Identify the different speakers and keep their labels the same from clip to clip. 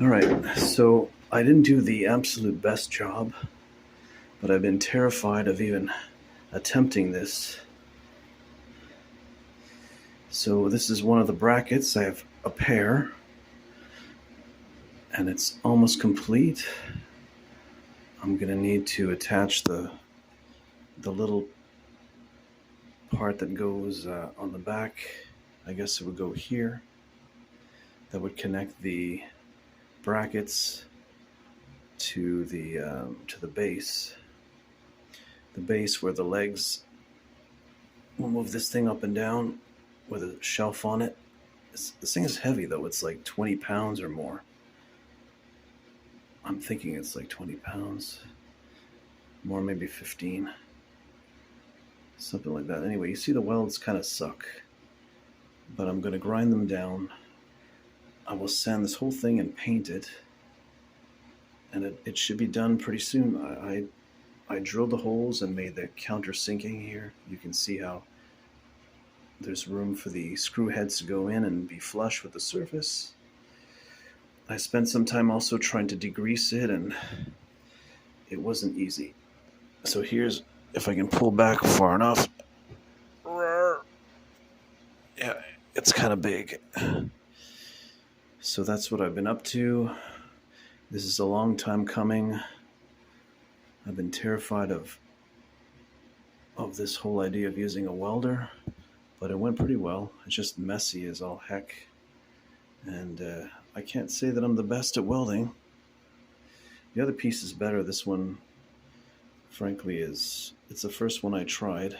Speaker 1: All right, so I didn't do the absolute best job, but I've been terrified of even attempting this. So this is one of the brackets. I have a pair, and it's almost complete. I'm gonna need to attach the little part that goes on the back. I guess it would go here. That would connect the brackets to the base. The base where the legs will move this thing up and down with a shelf on it. This thing is heavy though. It's like 20 pounds or more. I'm thinking it's like 20 pounds. More, maybe 15. Something like that. Anyway, you see the welds kind of suck. But I'm going to grind them down. I will sand this whole thing and paint it. And it should be done pretty soon. I drilled the holes and made the countersinking here. You can see how there's room for the screw heads to go in and be flush with the surface. I spent some time also trying to degrease it, and it wasn't easy. So here's, if I can pull back far enough. Yeah, it's kind of big. So that's what I've been up to. This is a long time coming. I've been terrified of this whole idea of using a welder, but it went pretty well. It's just messy as all heck. And I can't say that I'm the best at welding. The other piece is better. This one, frankly, it's the first one I tried.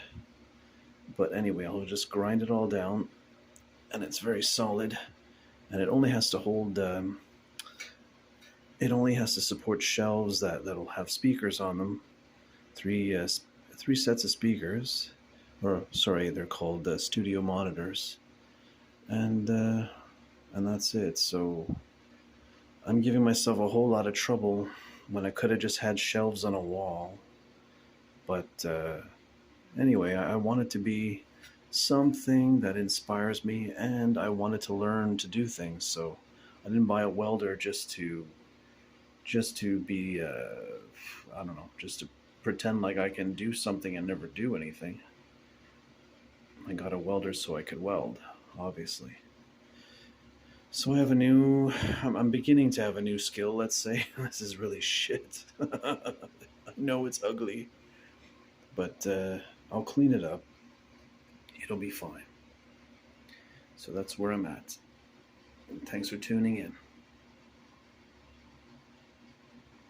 Speaker 1: But anyway, I'll just grind it all down, and it's very solid. And it only has to hold. It only has to support shelves that'll have speakers on them. Three sets of speakers, or sorry, they're called studio monitors, and that's it. So I'm giving myself a whole lot of trouble when I could have just had shelves on a wall. But anyway, I want it to be something that inspires me, and I wanted to learn to do things. So I didn't buy a welder just to be I don't know, just to pretend like I can do something and never do anything. I got a welder so I could weld, obviously. So I have a new. I'm beginning to have a new skill. Let's say this is really shit. I know it's ugly, but I'll clean it up. It'll be fine. So that's where I'm at. Thanks for tuning in.